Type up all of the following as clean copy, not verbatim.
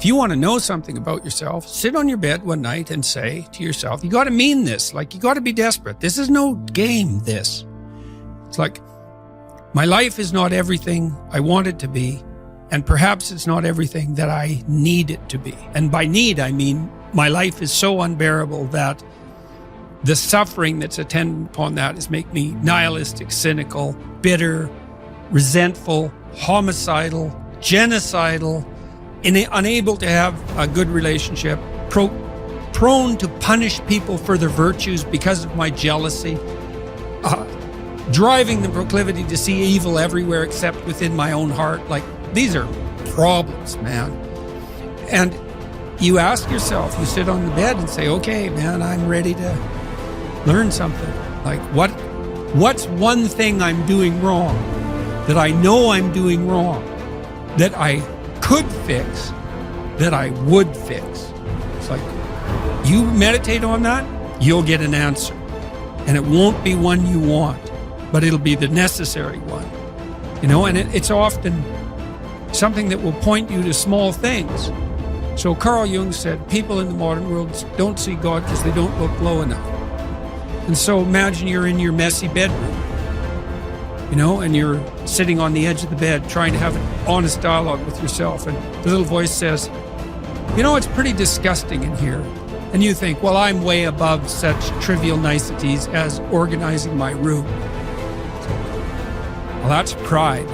If you want to know something about yourself, sit on your bed one night and say to yourself, you got to mean this. Like, you got to be desperate. This is no game, this. It's like, my life is not everything I want it to be, and perhaps it's not everything that I need it to be. And by need, I mean my life is so unbearable that the suffering that's attendant upon that is make me nihilistic, cynical, bitter, resentful, homicidal, genocidal, unable to have a good relationship, prone to punish people for their virtues because of my jealousy, driving the proclivity to see evil everywhere except within my own heart. Like, these are problems, man. And you ask yourself, you sit on the bed and say, okay, man, I'm ready to learn something. Like, what's one thing I'm doing wrong that I know I'm doing wrong that I could fix, that I would fix? It's like, you meditate on that, you'll get an answer. And it won't be one you want, but it'll be the necessary one. You know, and it's often something that will point you to small things. So Carl Jung said, people in the modern world don't see God because they don't look low enough. And so imagine you're in your messy bedroom, you know, and you're sitting on the edge of the bed trying to have an honest dialogue with yourself. And the little voice says, you know, it's pretty disgusting in here. And you think, well, I'm way above such trivial niceties as organizing my room. Well, that's pride.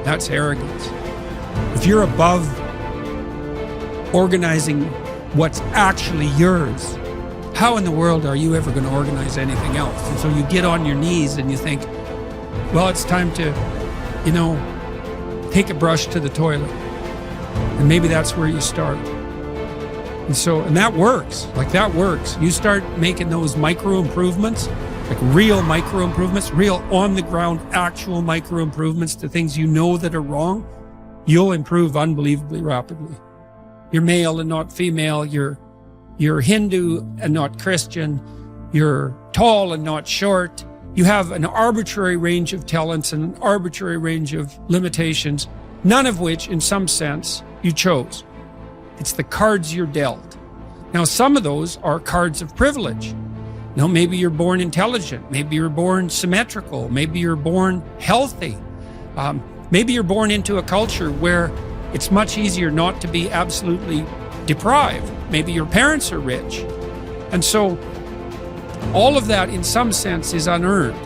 That's arrogance. If you're above organizing what's actually yours, how in the world are you ever going to organize anything else? And so you get on your knees and you think, well, it's time to, you know, take a brush to the toilet. And maybe that's where you start. And that works. Like, that works. You start making those micro improvements, like real micro improvements, real on the ground, actual micro improvements to things you know that are wrong, you'll improve unbelievably rapidly. You're male and not female. You're Hindu and not Christian. You're tall and not short. You have an arbitrary range of talents and an arbitrary range of limitations, none of which, in some sense, you chose. It's the cards you're dealt. Now, some of those are cards of privilege. Now, maybe you're born intelligent. Maybe you're born symmetrical. Maybe you're born healthy. Maybe you're born into a culture where it's much easier not to be absolutely deprived. Maybe your parents are rich. And so all of that, in some sense, is unearned.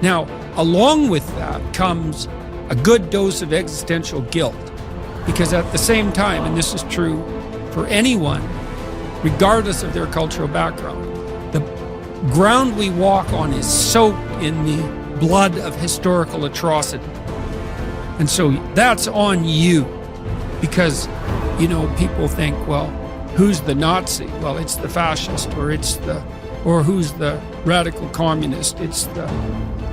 Now, along with that comes a good dose of existential guilt. Because at the same time, and this is true for anyone, regardless of their cultural background, the ground we walk on is soaked in the blood of historical atrocity. And so that's on you. Because, you know, people think, well, who's the Nazi? Well, it's the fascist, or who's the radical communist? It's the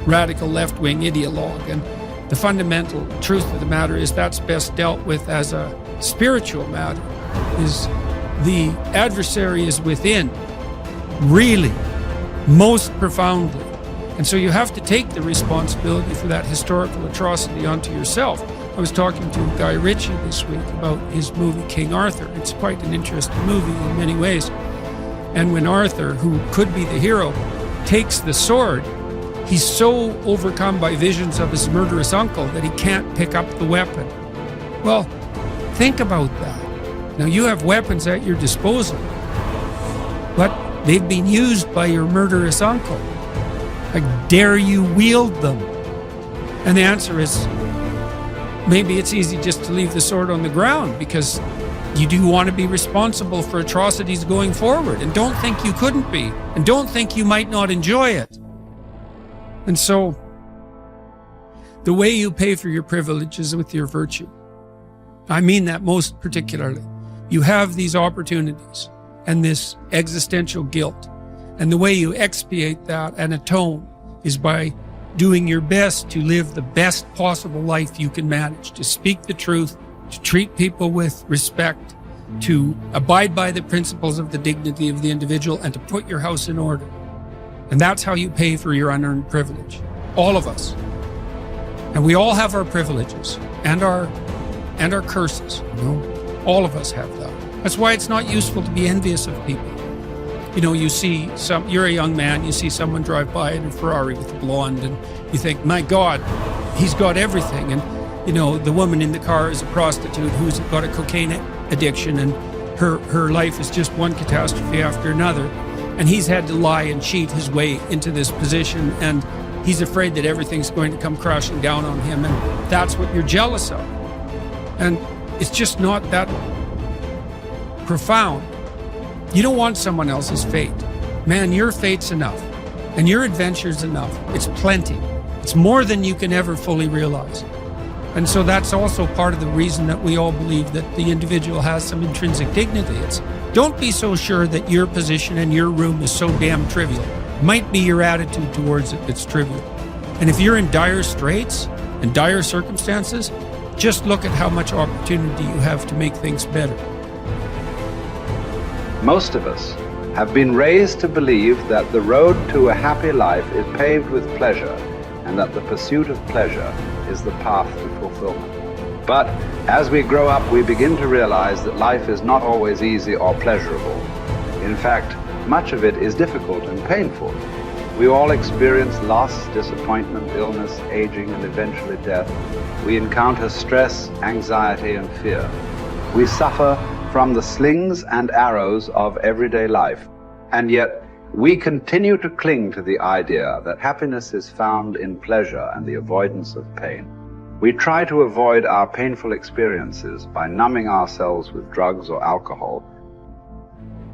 radical left-wing ideologue. And the fundamental truth of the matter is that's best dealt with as a spiritual matter. Is the adversary is within, really, most profoundly. And so you have to take the responsibility for that historical atrocity onto yourself. I was talking to Guy Ritchie this week about his movie King Arthur. It's quite an interesting movie in many ways. And when Arthur, who could be the hero, takes the sword, he's so overcome by visions of his murderous uncle that he can't pick up the weapon. Well, think about that. Now, you have weapons at your disposal, but they've been used by your murderous uncle. Like, dare you wield them? And the answer is, maybe it's easy just to leave the sword on the ground because you do want to be responsible for atrocities going forward, and don't think you couldn't be, and don't think you might not enjoy it. And so, the way you pay for your privilege is with your virtue. I mean that most particularly. You have these opportunities and this existential guilt. And the way you expiate that and atone is by doing your best to live the best possible life you can manage, to speak the truth, to treat people with respect, to abide by the principles of the dignity of the individual, and to put your house in order. And that's how you pay for your unearned privilege. All of us. And we all have our privileges and our curses. You know? All of us have that. That's why it's not useful to be envious of people. You know, you're a young man, you see someone drive by in a Ferrari with a blonde, and you think, my God, he's got everything. And, you know, the woman in the car is a prostitute who's got a cocaine addiction, and her life is just one catastrophe after another. And he's had to lie and cheat his way into this position, and he's afraid that everything's going to come crashing down on him, and that's what you're jealous of. And it's just not that profound. You don't want someone else's fate. Man, your fate's enough, and your adventure's enough. It's plenty. It's more than you can ever fully realize. And so that's also part of the reason that we all believe that the individual has some intrinsic dignity. It's, don't be so sure that your position in your room is so damn trivial. Might be your attitude towards it that's trivial. And if you're in dire straits and dire circumstances, just look at how much opportunity you have to make things better. Most of us have been raised to believe that the road to a happy life is paved with pleasure, and that the pursuit of pleasure is the path to fulfillment. But as we grow up, we begin to realize that life is not always easy or pleasurable. In fact, much of it is difficult and painful. We all experience loss, disappointment, illness, aging, and eventually death. We encounter stress, anxiety, and fear. We suffer from the slings and arrows of everyday life, and yet we continue to cling to the idea that happiness is found in pleasure and the avoidance of pain. We try to avoid our painful experiences by numbing ourselves with drugs or alcohol,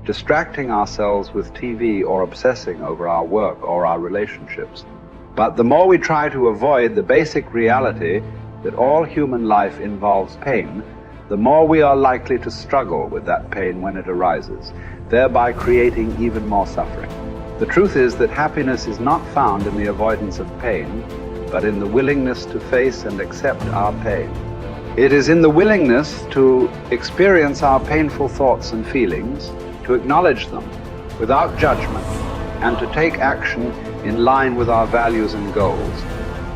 distracting ourselves with TV, or obsessing over our work or our relationships. But the more we try to avoid the basic reality that all human life involves pain, the more we are likely to struggle with that pain when it arises, thereby creating even more suffering. The truth is that happiness is not found in the avoidance of pain, but in the willingness to face and accept our pain. It is in the willingness to experience our painful thoughts and feelings, to acknowledge them without judgment, and to take action in line with our values and goals.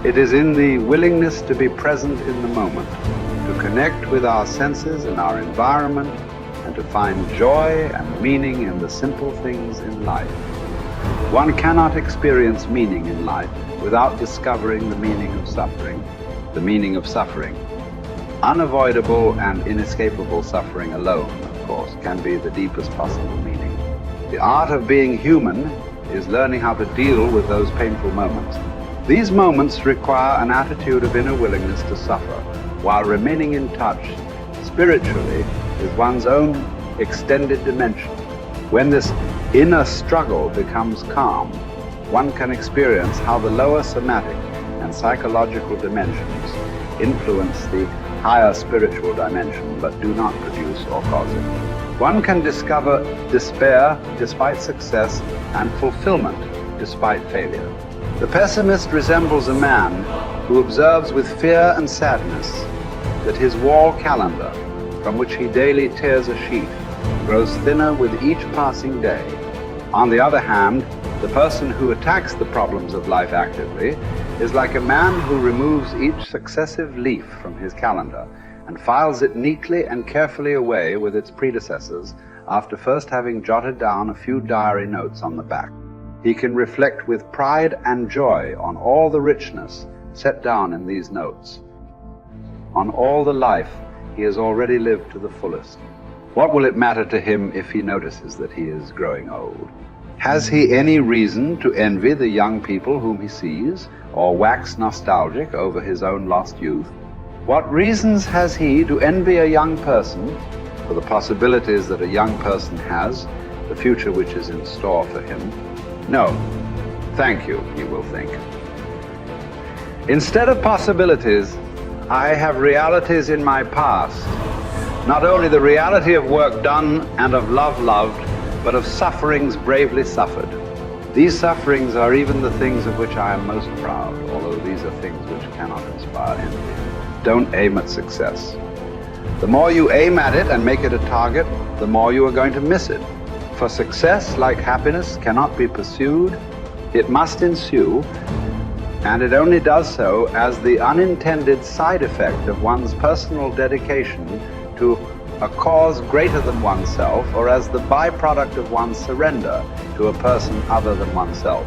It is in the willingness to be present in the moment, to connect with our senses and our environment, and to find joy and meaning in the simple things in life. One cannot experience meaning in life without discovering the meaning of suffering. The meaning of suffering. Unavoidable and inescapable suffering alone, of course, can be the deepest possible meaning. The art of being human is learning how to deal with those painful moments. These moments require an attitude of inner willingness to suffer, while remaining in touch spiritually with one's own extended dimension. When this inner struggle becomes calm, one can experience how the lower somatic and psychological dimensions influence the higher spiritual dimension, but do not produce or cause it. One can discover despair despite success and fulfillment despite failure. The pessimist resembles a man who observes with fear and sadness that his wall calendar, from which he daily tears a sheet, grows thinner with each passing day. On the other hand, the person who attacks the problems of life actively is like a man who removes each successive leaf from his calendar and files it neatly and carefully away with its predecessors after first having jotted down a few diary notes on the back. He can reflect with pride and joy on all the richness set down in these notes, on all the life he has already lived to the fullest. What will it matter to him if he notices that he is growing old? Has he any reason to envy the young people whom he sees, or wax nostalgic over his own lost youth? What reasons has he to envy a young person for the possibilities that a young person has, the future which is in store for him? No. Thank you, he will think. Instead of possibilities, I have realities in my past. Not only the reality of work done and of love loved, but of sufferings bravely suffered. These sufferings are even the things of which I am most proud, although these are things which cannot inspire envy. Don't aim at success. The more you aim at it and make it a target, the more you are going to miss it. For success, like happiness, cannot be pursued. It must ensue, and it only does so as the unintended side effect of one's personal dedication to a cause greater than oneself, or as the byproduct of one's surrender to a person other than oneself.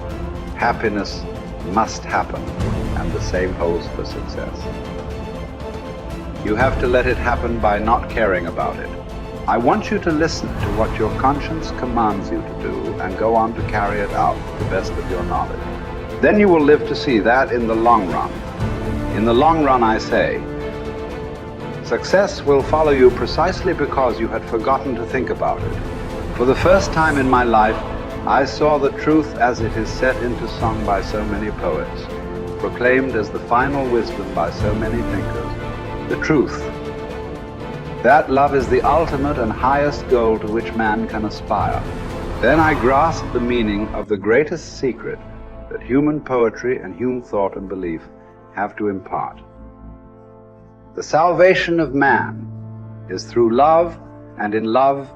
Happiness must happen, and the same holds for success. You have to let it happen by not caring about it. I want you to listen to what your conscience commands you to do and go on to carry it out to the best of your knowledge. Then you will live to see that in the long run. In the long run, I say, success will follow you precisely because you had forgotten to think about it. For the first time in my life, I saw the truth as it is set into song by so many poets, proclaimed as the final wisdom by so many thinkers. The truth, that love is the ultimate and highest goal to which man can aspire. Then I grasped the meaning of the greatest secret that human poetry and human thought and belief have to impart. The salvation of man is through love, and in love,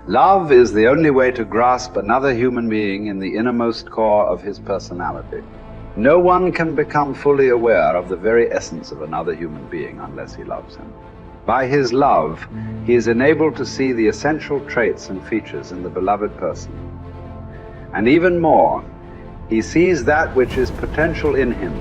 love is the only way to grasp another human being in the innermost core of his personality. No one can become fully aware of the very essence of another human being unless he loves him. By his love, he is enabled to see the essential traits and features in the beloved person. And even more, he sees that which is potential in him,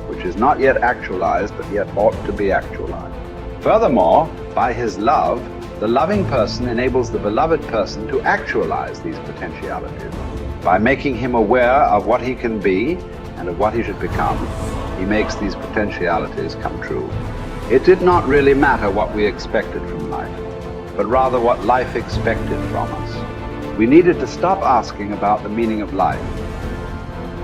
which is not yet actualized, but yet ought to be actualized. Furthermore, by his love, the loving person enables the beloved person to actualize these potentialities. By making him aware of what he can be and of what he should become, he makes these potentialities come true. It did not really matter what we expected from life, but rather what life expected from us. We needed to stop asking about the meaning of life,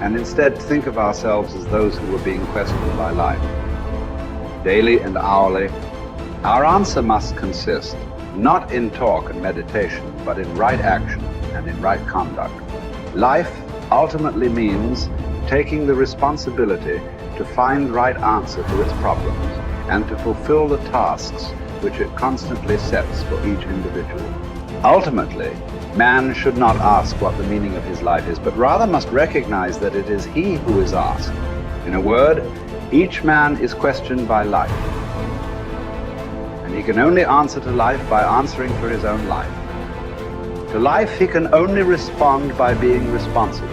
and instead think of ourselves as those who were being questioned by life. Daily and hourly, our answer must consist not in talk and meditation, but in right action and in right conduct. Life ultimately means taking the responsibility to find right answer to its problems and to fulfill the tasks which it constantly sets for each individual. Ultimately, man should not ask what the meaning of his life is, but rather must recognize that it is he who is asked. In a word, each man is questioned by life, and he can only answer to life by answering for his own life. To life he can only respond by being responsible.